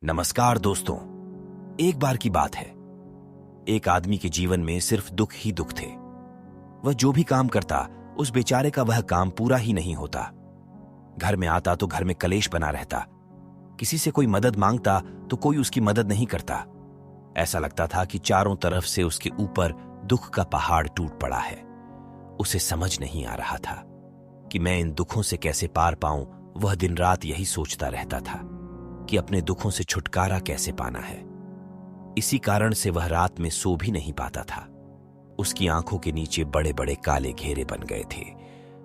नमस्कार दोस्तों। एक बार की बात है, एक आदमी के जीवन में सिर्फ दुख ही दुख थे। वह जो भी काम करता, उस बेचारे का वह काम पूरा ही नहीं होता। घर में आता तो घर में कलेश बना रहता। किसी से कोई मदद मांगता तो कोई उसकी मदद नहीं करता। ऐसा लगता था कि चारों तरफ से उसके ऊपर दुख का पहाड़ टूट पड़ा है। उसे समझ नहीं आ रहा था कि मैं इन दुखों से कैसे पार पाऊं। वह दिन रात यही सोचता रहता था कि अपने दुखों से छुटकारा कैसे पाना है। इसी कारण से वह रात में सो भी नहीं पाता था। उसकी आंखों के नीचे बड़े बड़े काले घेरे बन गए थे,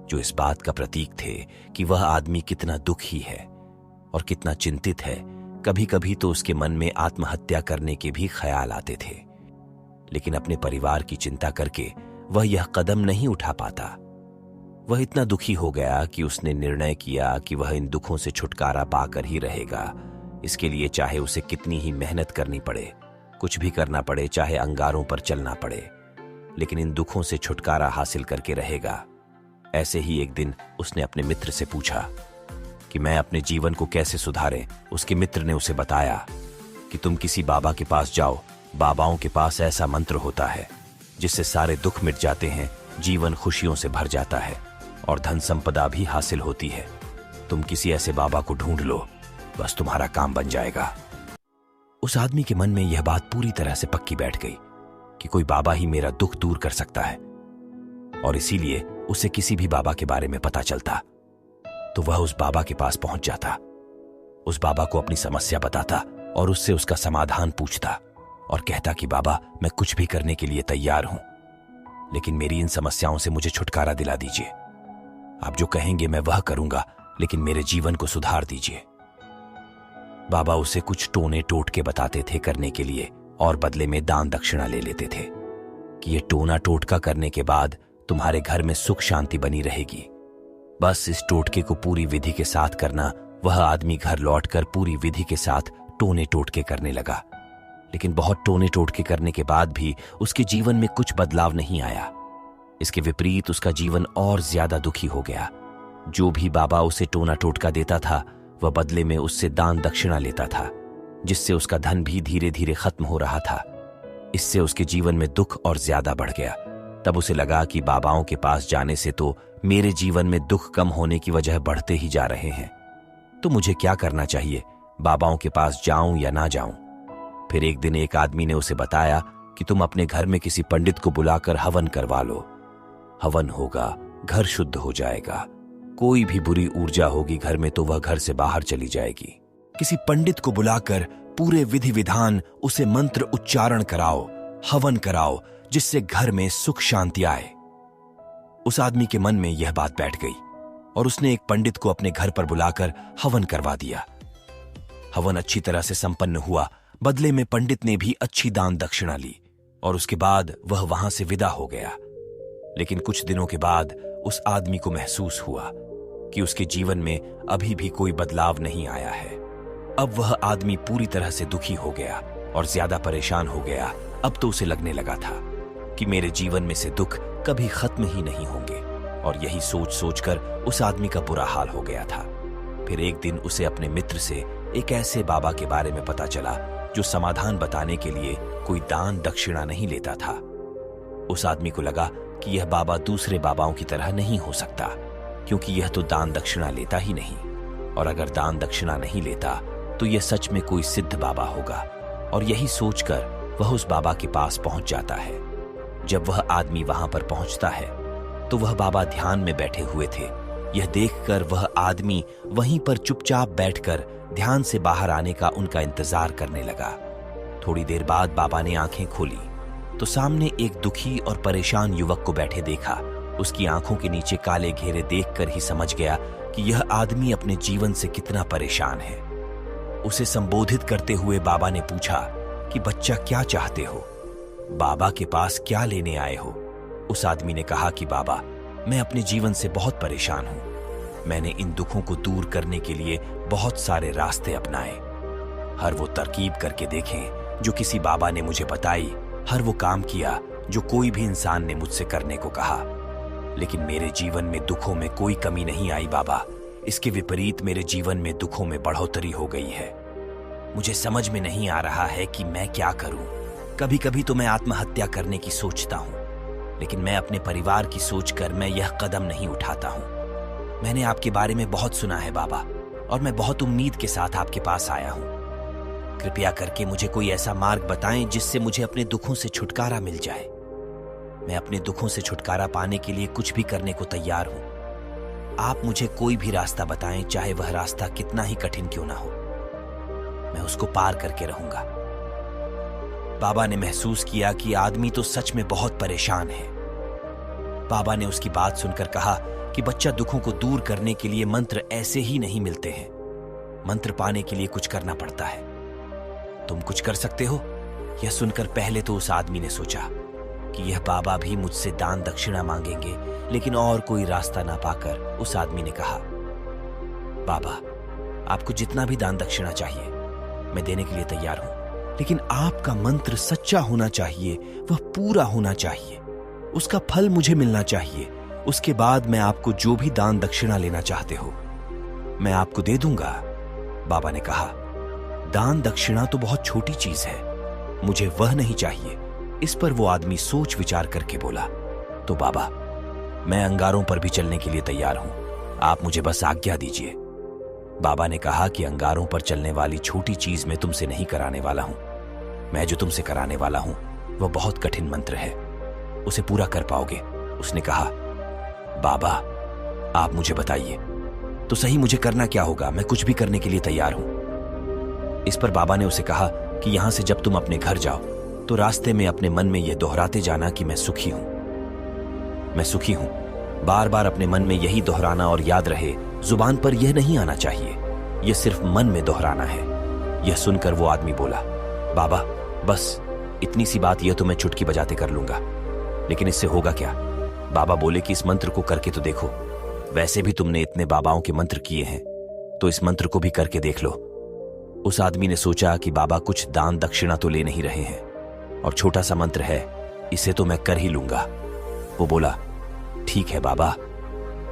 जो इस बात का प्रतीक थे कि वह आदमी कितना दुखी है और कितना चिंतित है। कभी कभी तो उसके मन में आत्महत्या करने के भी ख्याल आते थे, लेकिन अपने परिवार की चिंता करके वह यह कदम नहीं उठा पाता। वह इतना दुखी हो गया कि उसने निर्णय किया कि वह इन दुखों से छुटकारा पाकर ही रहेगा। इसके लिए चाहे उसे कितनी ही मेहनत करनी पड़े, कुछ भी करना पड़े, चाहे अंगारों पर चलना पड़े, लेकिन इन दुखों से छुटकारा हासिल करके रहेगा। ऐसे ही एक दिन उसने अपने मित्र से पूछा कि मैं अपने जीवन को कैसे सुधारें। उसके मित्र ने उसे बताया कि तुम किसी बाबा के पास जाओ। बाबाओं के पास ऐसा मंत्र होता है जिससे सारे दुख मिट जाते हैं, जीवन खुशियों से भर जाता है और धन संपदा भी हासिल होती है। तुम किसी ऐसे बाबा को ढूंढ लो, बस तुम्हारा काम बन जाएगा। उस आदमी के मन में यह बात पूरी तरह से पक्की बैठ गई कि कोई बाबा ही मेरा दुख दूर कर सकता है, और इसीलिए उसे किसी भी बाबा के बारे में पता चलता तो वह उस बाबा के पास पहुंच जाता। उस बाबा को अपनी समस्या बताता और उससे उसका समाधान पूछता और कहता कि बाबा, मैं कुछ भी करने के लिए तैयार हूं, लेकिन मेरी इन समस्याओं से मुझे छुटकारा दिला दीजिए। आप जो कहेंगे मैं वह करूंगा, लेकिन मेरे जीवन को सुधार दीजिए। बाबा उसे कुछ टोने टोटके बताते थे करने के लिए, और बदले में दान दक्षिणा ले लेते थे कि ये टोना टोटका करने के बाद तुम्हारे घर में सुख शांति बनी रहेगी। बस इस टोटके को पूरी विधि के साथ करना। वह आदमी घर लौटकर पूरी विधि के साथ टोने टोटके करने लगा, लेकिन बहुत टोने टोटके करने के बाद भी उसके जीवन में कुछ बदलाव नहीं आया। इसके विपरीत उसका जीवन और ज्यादा दुखी हो गया। जो भी बाबा उसे टोना टोटका देता था, वह बदले में उससे दान दक्षिणा लेता था, जिससे उसका धन भी धीरे धीरे खत्म हो रहा था। इससे उसके जीवन में दुख और ज्यादा बढ़ गया। तब उसे लगा कि बाबाओं के पास जाने से तो मेरे जीवन में दुख कम होने की वजह बढ़ते ही जा रहे हैं, तो मुझे क्या करना चाहिए? बाबाओं के पास जाऊं या ना जाऊं? फिर एक दिन एक आदमी ने उसे बताया कि तुम अपने घर में किसी पंडित को बुलाकर हवन करवा लो। हवन होगा, घर शुद्ध हो जाएगा। कोई भी बुरी ऊर्जा होगी घर में तो वह घर से बाहर चली जाएगी। किसी पंडित को बुलाकर पूरे विधि विधान उसे मंत्र उच्चारण कराओ, हवन कराओ, जिससे घर में सुख शांति आए। उस आदमी के मन में यह बात बैठ गई और उसने एक पंडित को अपने घर पर बुलाकर हवन करवा दिया। हवन अच्छी तरह से संपन्न हुआ। बदले में पंडित ने भी अच्छी दान दक्षिणा ली और उसके बाद वह वहां से विदा हो गया। लेकिन कुछ दिनों के बाद उस आदमी को महसूस हुआ कि उसके जीवन में अभी भी कोई बदलाव नहीं आया है। अब वह आदमी पूरी तरह से दुखी हो गया और ज्यादा परेशान हो गया। अब तो उसे लगने लगा था कि मेरे जीवन में से दुख कभी खत्म ही नहीं होंगे, और यही सोच सोचकर उस आदमी का बुरा हाल हो गया था। फिर एक दिन उसे अपने मित्र से एक ऐसे बाबा के बारे में पता चला जो समाधान बताने के लिए कोई दान दक्षिणा नहीं लेता था। उस आदमी को लगा कि यह बाबा दूसरे बाबाओं की तरह नहीं हो सकता, क्योंकि यह तो दान दक्षिणा लेता ही नहीं, और अगर दान दक्षिणा नहीं लेता तो यह सच में कोई सिद्ध बाबा होगा। और यही सोचकर वह उस बाबा के पास पहुंच जाता है। जब वह आदमी वहां पर पहुंचता है तो वह बाबा ध्यान में बैठे हुए थे। यह देखकर वह आदमी वहीं पर चुपचाप बैठकर ध्यान से बाहर आने का उनका इंतजार करने लगा। थोड़ी देर बाद बाबा ने आंखें खोली तो सामने एक दुखी और परेशान युवक को बैठे देखा। उसकी आंखों के नीचे काले घेरे देखकर ही समझ गया कि यह आदमी अपने जीवन से कितना परेशान है। उसे संबोधित करते हुए बाबा ने पूछा कि बच्चा, क्या चाहते हो? बाबा के पास क्या लेने आए हो? उस आदमी ने कहा कि बाबा, मैं अपने जीवन से बहुत परेशान हूं। मैंने इन दुखों को दूर करने के लिए बहुत सारे रास्ते अपनाए। हर वो तरकीब करके देखें जो किसी बाबा ने मुझे बताई, हर वो काम किया जो कोई भी इंसान ने मुझसे करने को कहा, लेकिन मेरे जीवन में दुखों में कोई कमी नहीं आई बाबा। इसके विपरीत मेरे जीवन में दुखों में बढ़ोतरी हो गई है। मुझे समझ में नहीं आ रहा है कि मैं क्या करूं। कभी कभी तो मैं आत्महत्या करने की सोचता हूं, लेकिन मैं अपने परिवार की सोचकर मैं यह कदम नहीं उठाता हूं। मैंने आपके बारे में बहुत सुना है बाबा, और मैं बहुत उम्मीद के साथ आपके पास आया हूं। कृपया करके मुझे कोई ऐसा मार्ग बताएं जिससे मुझे अपने दुखों से छुटकारा मिल जाए। मैं अपने दुखों से छुटकारा पाने के लिए कुछ भी करने को तैयार हूं। आप मुझे कोई भी रास्ता बताएं, चाहे वह रास्ता कितना ही कठिन क्यों ना हो। मैं उसको पार करके रहूंगा। बाबा ने महसूस किया कि आदमी तो सच में बहुत परेशान है। बाबा ने उसकी बात सुनकर कहा कि बच्चा, दुखों को दूर करने के लिए मंत्र ऐसे ही नहीं मिलते हैं। मंत्र पाने के लिए कुछ करना पड़ता है। तुम कुछ कर सकते हो? यह सुनकर पहले तो उस आदमी ने सोचा कि यह बाबा भी मुझसे दान दक्षिणा मांगेंगे, लेकिन और कोई रास्ता ना पाकर उस आदमी ने कहा, बाबा, आपको जितना भी दान दक्षिणा चाहिए मैं देने के लिए तैयार हूं, लेकिन आपका मंत्र सच्चा होना चाहिए, वह पूरा होना चाहिए, उसका फल मुझे मिलना चाहिए। उसके बाद मैं आपको जो भी दान दक्षिणा लेना चाहते हो मैं आपको दे दूंगा। बाबा ने कहा, दान दक्षिणा तो बहुत छोटी चीज है, मुझे वह नहीं चाहिए। इस पर वो आदमी सोच विचार करके बोला, तो बाबा, मैं अंगारों पर भी चलने के लिए तैयार हूं, आप मुझे बस आज्ञा दीजिए। बाबा ने कहा कि अंगारों पर चलने वाली छोटी चीज मैं तुमसे नहीं कराने वाला हूं। मैं जो तुमसे कराने वाला हूं वह बहुत कठिन मंत्र है, उसे पूरा कर पाओगे? उसने कहा, बाबा, आप मुझे बताइए तो सही, मुझे करना क्या होगा? मैं कुछ भी करने के लिए तैयार हूं। इस पर बाबा ने उसे कहा कि यहां से जब तुम अपने घर जाओ तो रास्ते में अपने मन में यह दोहराते जाना कि मैं सुखी हूं, मैं सुखी हूं। बार बार अपने मन में यही दोहराना और याद रहे, जुबान पर यह नहीं आना चाहिए, यह सिर्फ मन में दोहराना है। यह सुनकर वो आदमी बोला, बाबा, बस इतनी सी बात, यह तो मैं चुटकी बजाते कर लूंगा, लेकिन इससे होगा क्या? बाबा बोले कि इस मंत्र को करके तो देखो, वैसे भी तुमने इतने बाबाओं के मंत्र किए हैं, तो इस मंत्र को भी करके देख लो। उस आदमी ने सोचा कि बाबा कुछ दान दक्षिणा तो ले नहीं रहे हैं, और छोटा सा मंत्र है, इसे तो मैं कर ही लूंगा। वो बोला, ठीक है बाबा,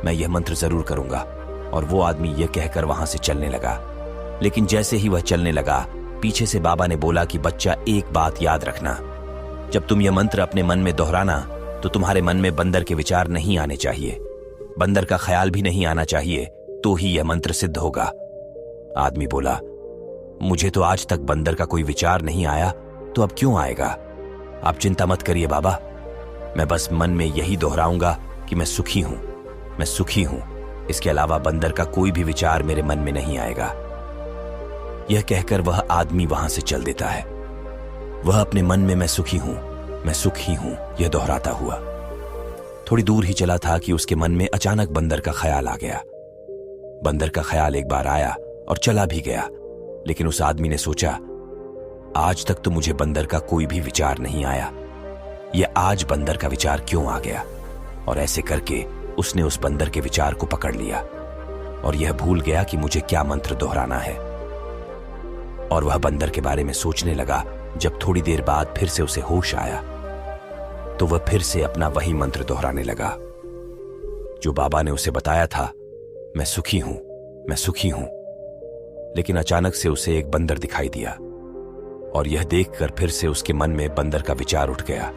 मैं यह मंत्र जरूर करूंगा। और वो आदमी यह कहकर वहां से चलने लगा। लेकिन जैसे ही वह चलने लगा, पीछे से बाबा ने बोला कि बच्चा, एक बात याद रखना, जब तुम यह मंत्र अपने मन में दोहराना तो तुम्हारे मन में बंदर के विचार नहीं आने चाहिए, बंदर का ख्याल भी नहीं आना चाहिए, तो ही यह मंत्र सिद्ध होगा। आदमी बोला, मुझे तो आज तक बंदर का कोई विचार नहीं आया, तो अब क्यों आएगा? आप चिंता मत करिए बाबा, मैं बस मन में यही दोहराऊंगा कि मैं सुखी हूं, मैं सुखी हूं। इसके अलावा बंदर का कोई भी विचार मेरे मन में नहीं आएगा। यह कहकर वह आदमी वहां से चल देता है। वह अपने मन में मैं सुखी हूं, मैं सुखी हूं, यह दोहराता हुआ थोड़ी दूर ही चला था कि उसके मन में अचानक बंदर का ख्याल आ गया। बंदर का ख्याल एक बार आया और चला भी गया, लेकिन उस आदमी ने सोचा, आज तक तो मुझे बंदर का कोई भी विचार नहीं आया, यह आज बंदर का विचार क्यों आ गया? और ऐसे करके उसने उस बंदर के विचार को पकड़ लिया और यह भूल गया कि मुझे क्या मंत्र दोहराना है। और वह बंदर के बारे में सोचने लगा। जब थोड़ी देर बाद फिर से उसे होश आया तो वह फिर से अपना वही मंत्र दोहराने लगा जो बाबा ने उसे बताया था, मैं सुखी हूं, मैं सुखी हूं। लेकिन अचानक से उसे एक बंदर दिखाई दिया और यह देखकर फिर से उसके मन में बंदर का विचार उठ गया।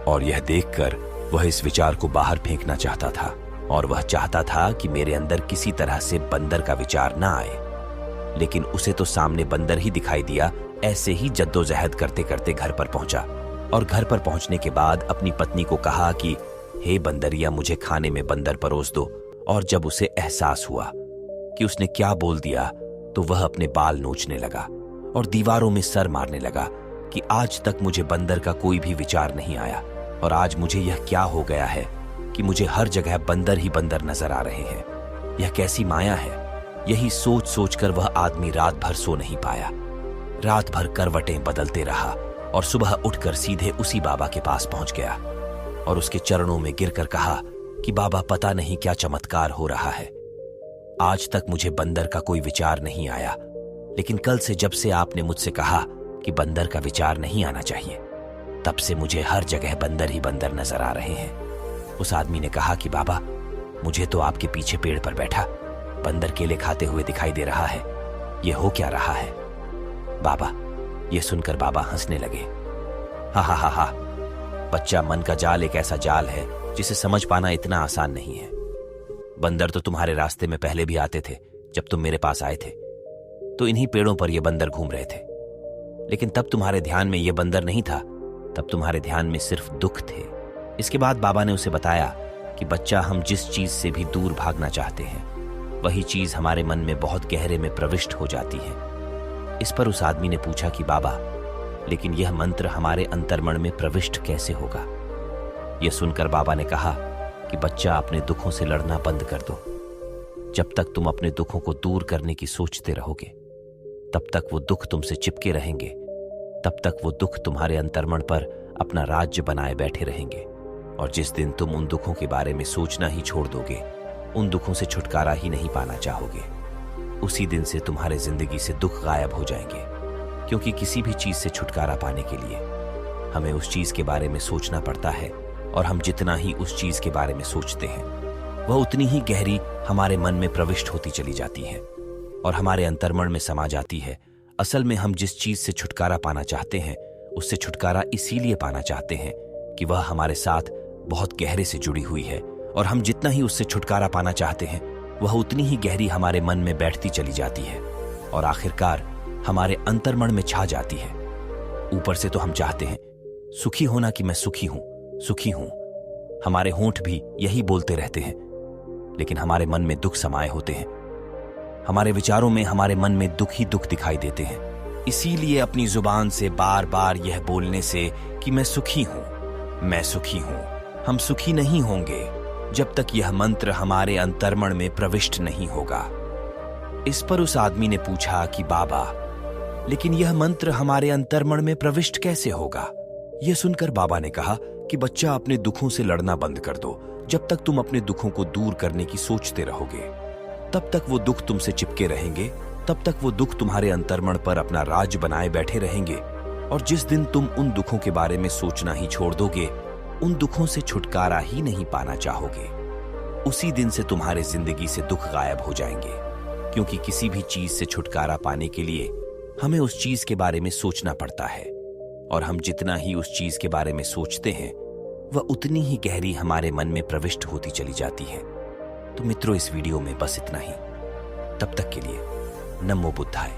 और यह देखकर वह इस विचार को बाहर फेंकना चाहता था और वह चाहता था कि मेरे अंदर किसी तरह से बंदर का विचार ना आए। लेकिन उसे तो सामने बंदर ही दिखाई दिया। ऐसे ही जद्दोजहद करते करते घर पर पहुंचा और घर पर पहुंचने के बाद अपनी पत्नी को कहा कि हे बंदरिया, मुझे खाने में बंदर परोस दो। और जब उसे एहसास हुआ कि उसने क्या बोल दिया तो वह अपने बाल नोचने लगा और दीवारों में सर मारने लगा कि आज तक मुझे बंदर का कोई भी विचार नहीं आया और आज मुझे यह क्या हो गया है कि मुझे हर जगह बंदर ही बंदर नजर आ रहे हैं। यह कैसी माया है? यही सोच सोचकर वह आदमी रात भर सो नहीं पाया। रात भर करवटें बदलते रहा और सुबह उठकर सीधे उसी बाबा के पास पहुंच गया और उसके चरणों में गिरकर कहा कि बाबा, पता नहीं क्या चमत्कार हो रहा है, आज तक मुझे बंदर का कोई विचार नहीं आया, लेकिन कल से जब से आपने मुझसे कहा कि बंदर का विचार नहीं आना चाहिए, तब से मुझे हर जगह बंदर ही बंदर नजर आ रहे हैं। उस आदमी ने कहा कि बाबा, मुझे तो आपके पीछे पेड़ पर बैठा बंदर केले खाते हुए दिखाई दे रहा है, यह हो क्या रहा है? बाबा, यह सुनकर बाबा हंसने लगे। हा हा हा हा, बच्चा, मन का जाल एक ऐसा जाल है जिसे समझ पाना इतना आसान नहीं है। बंदर तो तुम्हारे रास्ते में पहले भी आते थे। जब तुम मेरे पास आए थे तो इन्हीं पेड़ों पर ये बंदर घूम रहे थे, लेकिन तब तुम्हारे ध्यान में ये बंदर नहीं था, तब तुम्हारे ध्यान में सिर्फ दुख थे। इसके बाद बाबा ने उसे बताया कि बच्चा, हम जिस चीज से भी दूर भागना चाहते हैं वही चीज हमारे मन में बहुत गहरे में प्रविष्ट हो जाती है। इस पर उस आदमी ने पूछा कि बाबा, लेकिन यह मंत्र हमारे अंतर्मन में प्रविष्ट कैसे होगा? यह सुनकर बाबा ने कहा कि बच्चा, अपने दुखों से लड़ना बंद कर दो। जब तक तुम अपने दुखों को दूर करने की सोचते रहोगे तब तक वो दुख तुमसे चिपके रहेंगे, तब तक वो दुख तुम्हारे अंतर्मन पर अपना राज्य बनाए बैठे रहेंगे। और जिस दिन तुम उन दुखों के बारे में सोचना ही छोड़ दोगे, उन दुखों से छुटकारा ही नहीं पाना चाहोगे, उसी दिन से तुम्हारे जिंदगी से दुख गायब हो जाएंगे। क्योंकि किसी भी चीज से छुटकारा पाने के लिए हमें उस चीज के बारे में सोचना पड़ता है, और हम जितना ही उस चीज के बारे में सोचते हैं वह उतनी ही गहरी हमारे मन में प्रविष्ट होती चली जाती है और हमारे अंतर्मन में समा जाती है। असल में हम जिस चीज से छुटकारा पाना चाहते हैं उससे छुटकारा इसीलिए पाना चाहते हैं कि वह हमारे साथ बहुत गहरे से जुड़ी हुई है, और हम जितना ही उससे छुटकारा पाना चाहते हैं वह उतनी ही गहरी हमारे मन में बैठती चली जाती है और आखिरकार हमारे अंतर्मन में छा जाती है। ऊपर से तो हम चाहते हैं सुखी होना कि मैं सुखी हूं, सुखी हूं। हमारे होंठ भी यही बोलते रहते हैं, लेकिन हमारे मन में दुख समाये होते हैं। हमारे विचारों में, हमारे मन में दुख ही दुख दिखाई देते हैं। इसीलिए अपनी जुबान से बार बार यह बोलने से कि मैं सुखी हूं, मैं सुखी हूं, हम सुखी नहीं होंगे जब तक यह मंत्र हमारे अंतर्मन में प्रविष्ट नहीं होगा। इस पर उस आदमी ने पूछा कि बाबा, लेकिन यह मंत्र हमारे अंतर्मन में प्रविष्ट कैसे होगा? यह सुनकर बाबा ने कहा कि बच्चा, अपने दुखों से लड़ना बंद कर दो। जब तक तुम अपने दुखों को दूर करने की सोचते रहोगे तब तक वो दुख तुमसे चिपके रहेंगे, तब तक वो दुख तुम्हारे अंतर्मन पर अपना राज बनाए बैठे रहेंगे। और जिस दिन तुम उन दुखों के बारे में सोचना ही छोड़ दोगे, उन दुखों से छुटकारा ही नहीं पाना चाहोगे, उसी दिन से तुम्हारे जिंदगी से दुख गायब हो जाएंगे। क्योंकि किसी भी चीज से छुटकारा पाने के लिए हमें उस चीज के बारे में सोचना पड़ता है, और हम जितना ही उस चीज के बारे में सोचते हैं वह उतनी ही गहरी हमारे मन में प्रविष्ट होती चली जाती है। तो मित्रों, इस वीडियो में बस इतना ही। तब तक के लिए नमो बुद्धाय।